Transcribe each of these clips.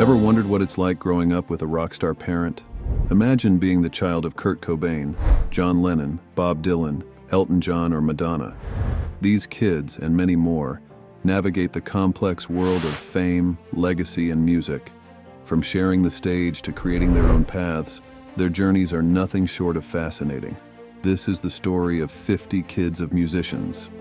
Ever wondered what it's like growing up with a rock star parent? Imagine being the child of Kurt Cobain, John Lennon, Bob Dylan, Elton John, or Madonna. These kids, and many more, navigate the complex world of fame, legacy, and music. From sharing the stage to creating their own paths, their journeys are nothing short of fascinating. This is the story of 50 kids of musicians.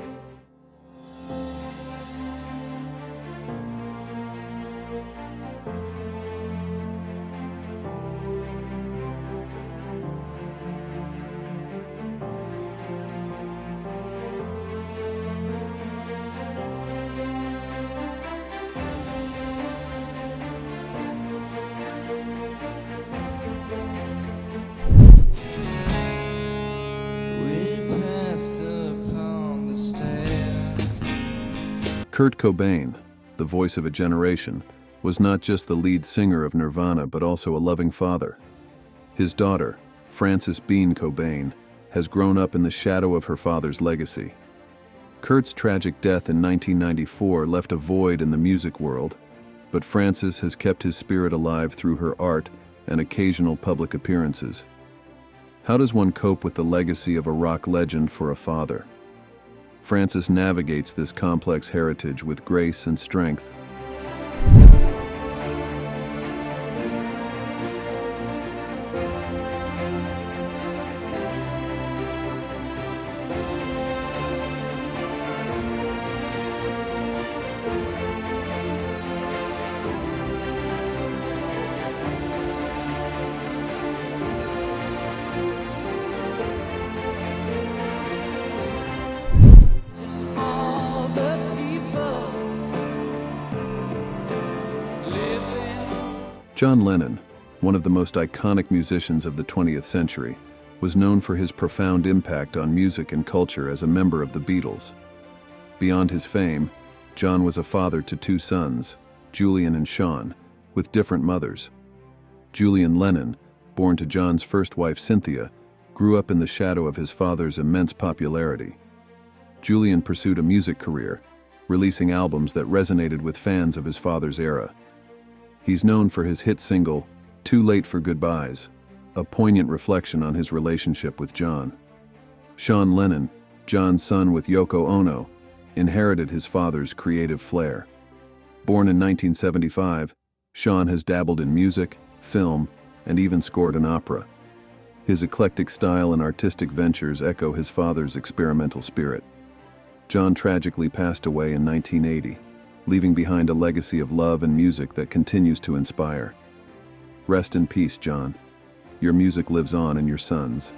Kurt Cobain, the voice of a generation, was not just the lead singer of Nirvana but also a loving father. His daughter, Frances Bean Cobain, has grown up in the shadow of her father's legacy. Kurt's tragic death in 1994 left a void in the music world, but Frances has kept his spirit alive through her art and occasional public appearances. How does one cope with the legacy of a rock legend for a father? Frances navigates this complex heritage with grace and strength. John Lennon, one of the most iconic musicians of the 20th century, was known for his profound impact on music and culture as a member of the Beatles. Beyond his fame, John was a father to two sons, Julian and Sean, with different mothers. Julian Lennon, born to John's first wife Cynthia, grew up in the shadow of his father's immense popularity. Julian pursued a music career, releasing albums that resonated with fans of his father's era. He's known for his hit single, "Too Late for Goodbyes," a poignant reflection on his relationship with John. Sean Lennon, John's son with Yoko Ono, inherited his father's creative flair. Born in 1975, Sean has dabbled in music, film, and even scored an opera. His eclectic style and artistic ventures echo his father's experimental spirit. John tragically passed away in 1980. Leaving behind a legacy of love and music that continues to inspire. Rest in peace, John. Your music lives on in your sons.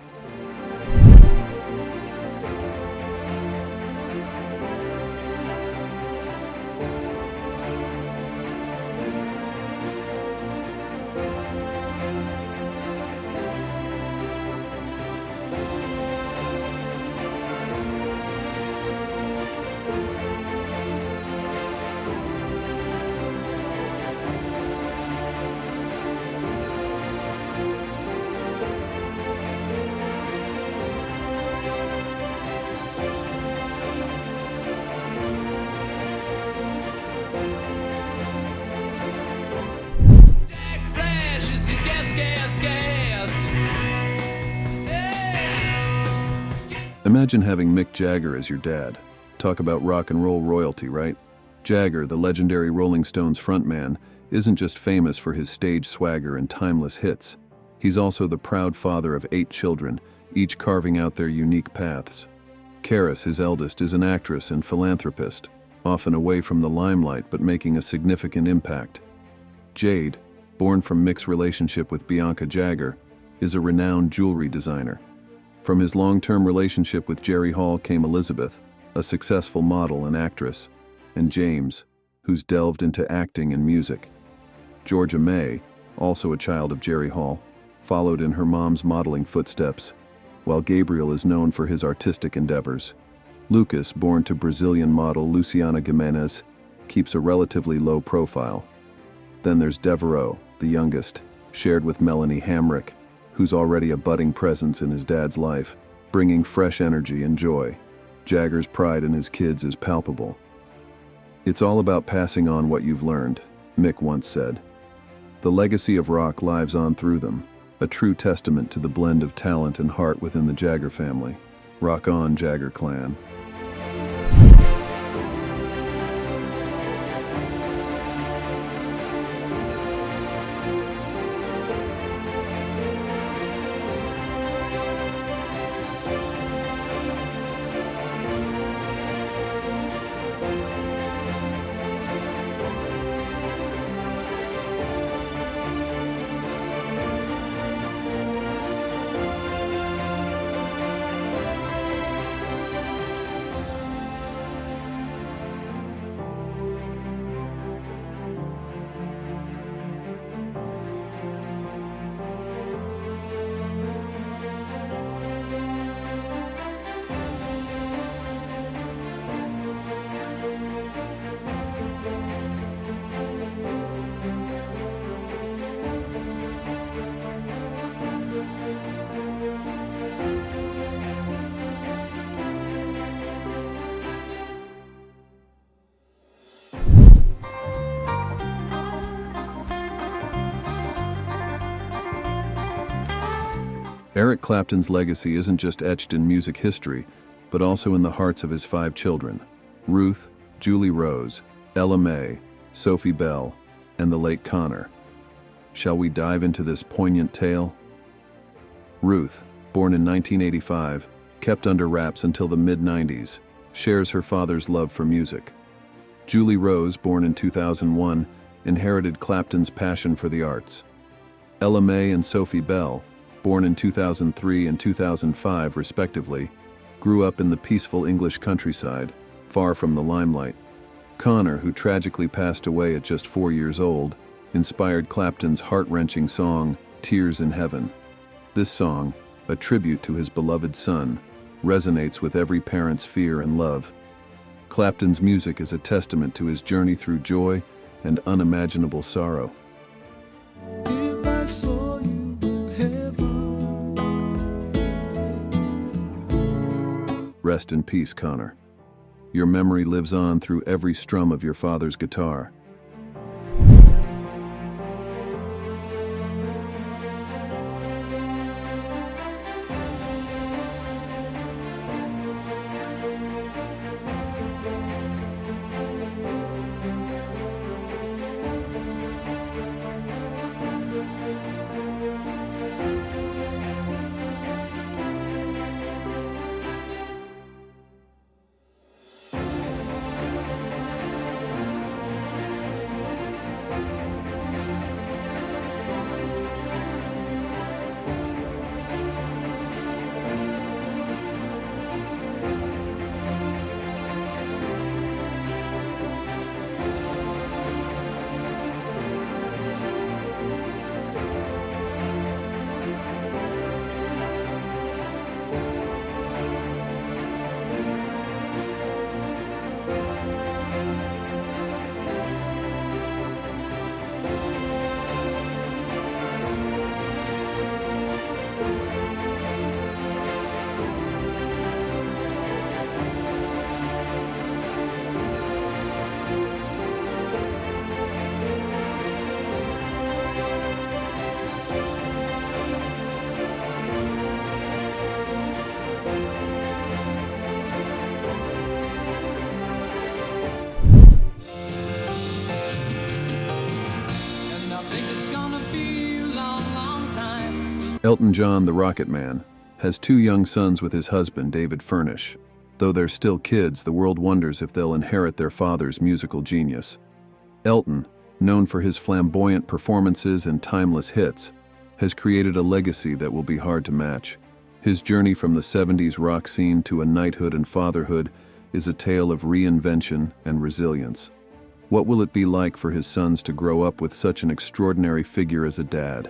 Imagine having Mick Jagger as your dad. Talk about rock and roll royalty, right? Jagger, the legendary Rolling Stones frontman, isn't just famous for his stage swagger and timeless hits. He's also the proud father of 8 children, each carving out their unique paths. Karis, his eldest, is an actress and philanthropist, often away from the limelight but making a significant impact. Jade, born from Mick's relationship with Bianca Jagger, is a renowned jewelry designer. From his long-term relationship with Jerry Hall came Elizabeth, a successful model and actress, and James, who's delved into acting and music. Georgia May, also a child of Jerry Hall, followed in her mom's modeling footsteps, while Gabriel is known for his artistic endeavors. Lucas, born to Brazilian model Luciana Gimenez, keeps a relatively low profile. Then there's Devereaux, the youngest, shared with Melanie Hamrick, who's already a budding presence in his dad's life, bringing fresh energy and joy. Jagger's pride in his kids is palpable. "It's all about passing on what you've learned," Mick once said. The legacy of rock lives on through them, a true testament to the blend of talent and heart within the Jagger family. Rock on, Jagger clan. Eric Clapton's legacy isn't just etched in music history, but also in the hearts of his 5 children: Ruth, Julie Rose, Ella Mae, Sophie Bell, and the late Connor. Shall we dive into this poignant tale? Ruth, born in 1985, kept under wraps until the mid-90s, shares her father's love for music. Julie Rose, born in 2001, inherited Clapton's passion for the arts. Ella Mae and Sophie Bell, born in 2003 and 2005 respectively, grew up in the peaceful English countryside, far from the limelight. Connor, who tragically passed away at just 4 years old, inspired Clapton's heart-wrenching song, Tears in Heaven. This song, a tribute to his beloved son, resonates with every parent's fear and love. Clapton's music is a testament to his journey through joy and unimaginable sorrow. If I saw you in heaven. Rest in peace, Connor. Your memory lives on through every strum of your father's guitar. Elton John, the Rocket Man, has 2 young sons with his husband, David Furnish. Though they're still kids, the world wonders if they'll inherit their father's musical genius. Elton, known for his flamboyant performances and timeless hits, has created a legacy that will be hard to match. His journey from the 70s rock scene to a knighthood and fatherhood is a tale of reinvention and resilience. What will it be like for his sons to grow up with such an extraordinary figure as a dad?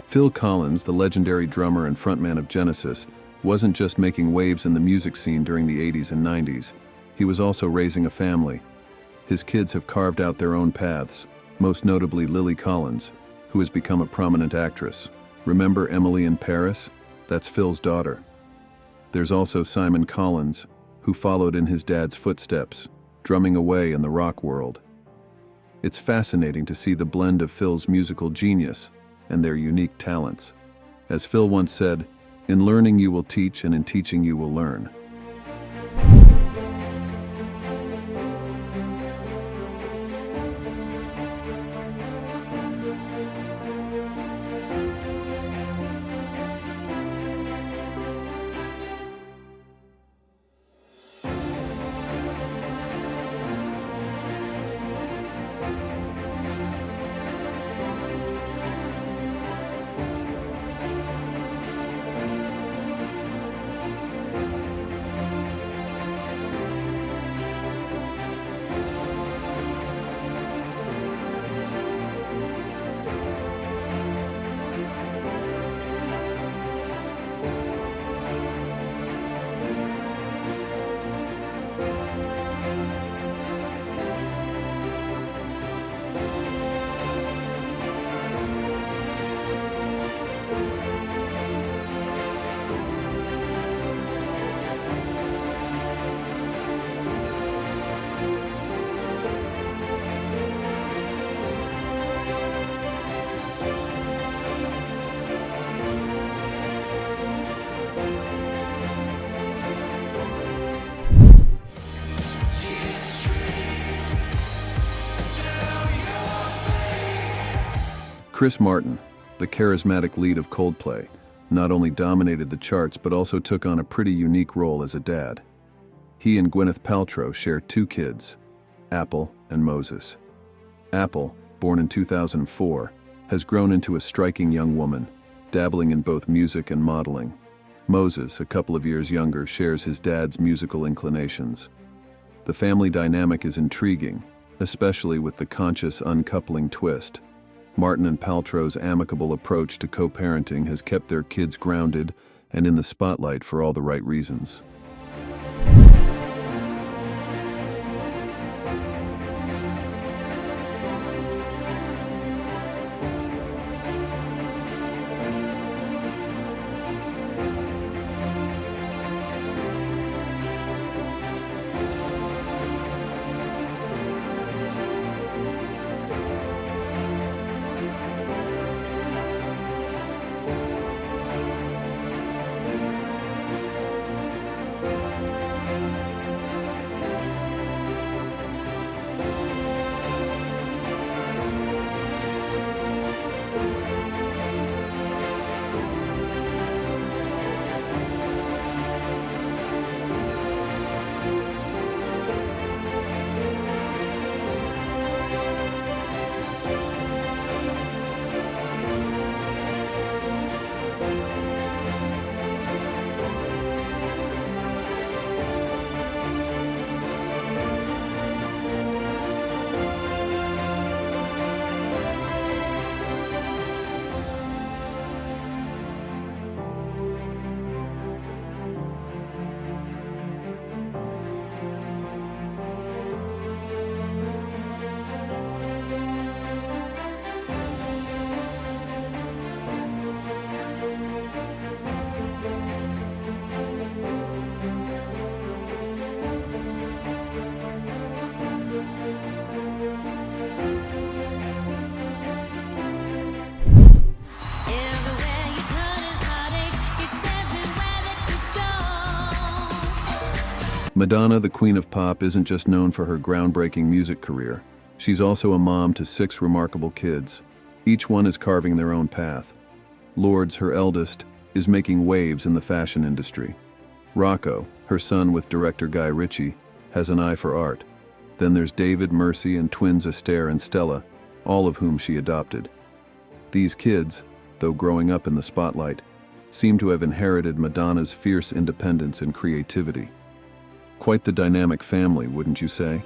Phil Collins, the legendary drummer and frontman of Genesis, wasn't just making waves in the music scene during the 80s and 90s. He was also raising a family. His kids have carved out their own paths, most notably Lily Collins, who has become a prominent actress. Remember Emily in Paris? That's Phil's daughter. There's also Simon Collins, who followed in his dad's footsteps, drumming away in the rock world. It's fascinating to see the blend of Phil's musical genius and their unique talents. As Phil once said, "In learning you will teach, and in teaching you will learn." Chris Martin, the charismatic lead of Coldplay, not only dominated the charts but also took on a pretty unique role as a dad. He and Gwyneth Paltrow share 2 kids, Apple and Moses. Apple, born in 2004, has grown into a striking young woman, dabbling in both music and modeling. Moses, a couple of years younger, shares his dad's musical inclinations. The family dynamic is intriguing, especially with the conscious uncoupling twist. Martin and Paltrow's amicable approach to co-parenting has kept their kids grounded and in the spotlight for all the right reasons. Madonna, the Queen of Pop, isn't just known for her groundbreaking music career. She's also a mom to 6 remarkable kids. Each one is carving their own path. Lourdes, her eldest, is making waves in the fashion industry. Rocco, her son with director Guy Ritchie, has an eye for art. Then there's David, Mercy, and twins Esther and Stella, all of whom she adopted. These kids, though growing up in the spotlight, seem to have inherited Madonna's fierce independence and creativity. Quite the dynamic family, wouldn't you say?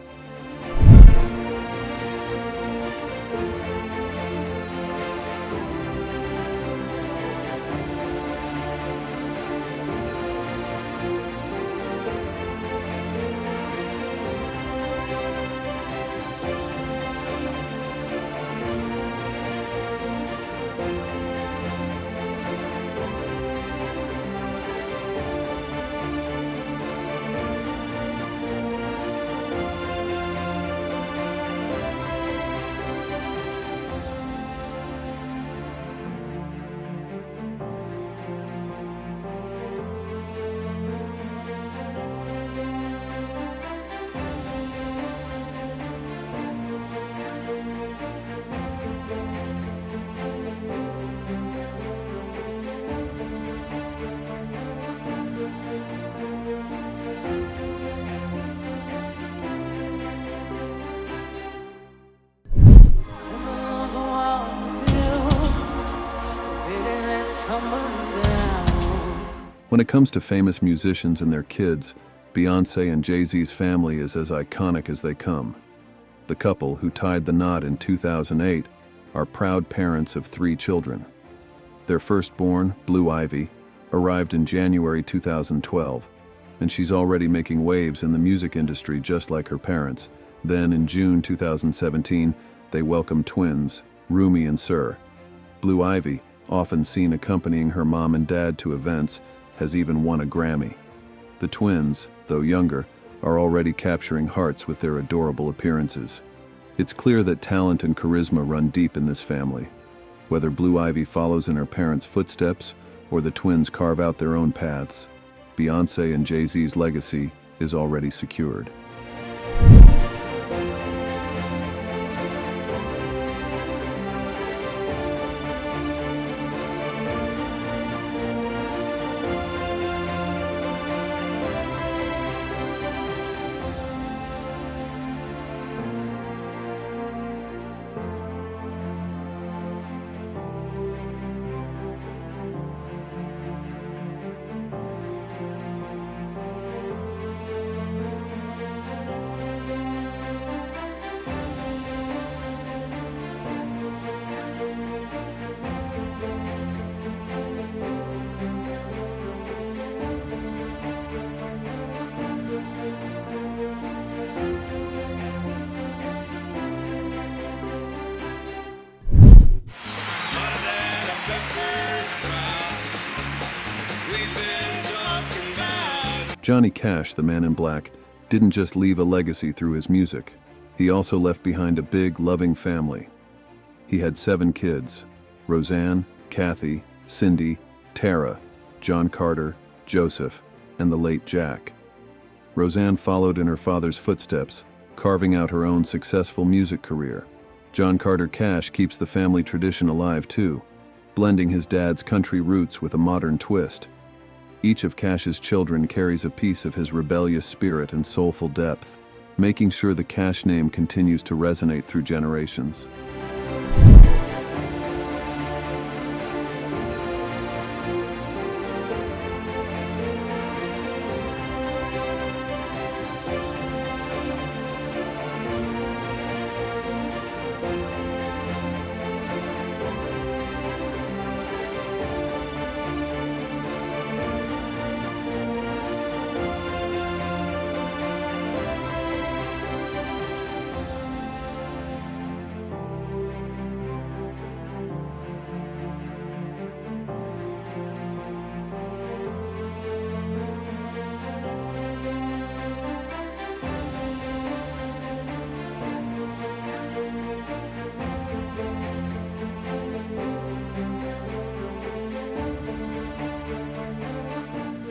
When it comes to famous musicians and their kids, Beyonce and Jay-Z's family is as iconic as they come. The couple, who tied the knot in 2008, are proud parents of 3 children. Their firstborn, Blue Ivy, arrived in January 2012, and she's already making waves in the music industry just like her parents. Then, in June 2017, they welcomed twins, Rumi and Sir. Blue Ivy, often seen accompanying her mom and dad to events, has even won a Grammy. The twins, though younger, are already capturing hearts with their adorable appearances. It's clear that talent and charisma run deep in this family. Whether Blue Ivy follows in her parents' footsteps or the twins carve out their own paths, Beyonce and Jay-Z's legacy is already secured. Johnny Cash, the Man in Black, didn't just leave a legacy through his music. He also left behind a big, loving family. He had 7 kids: Roseanne, Kathy, Cindy, Tara, John Carter, Joseph, and the late Jack. Roseanne followed in her father's footsteps, carving out her own successful music career. John Carter Cash keeps the family tradition alive too, blending his dad's country roots with a modern twist. Each of Cash's children carries a piece of his rebellious spirit and soulful depth, making sure the Cash name continues to resonate through generations.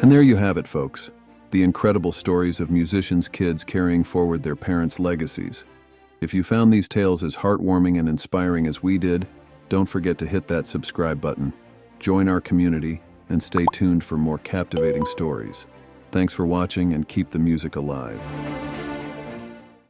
And there you have it, folks. The incredible stories of musicians' kids carrying forward their parents' legacies. If you found these tales as heartwarming and inspiring as we did, don't forget to hit that subscribe button, join our community, and stay tuned for more captivating stories. Thanks for watching, and keep the music alive.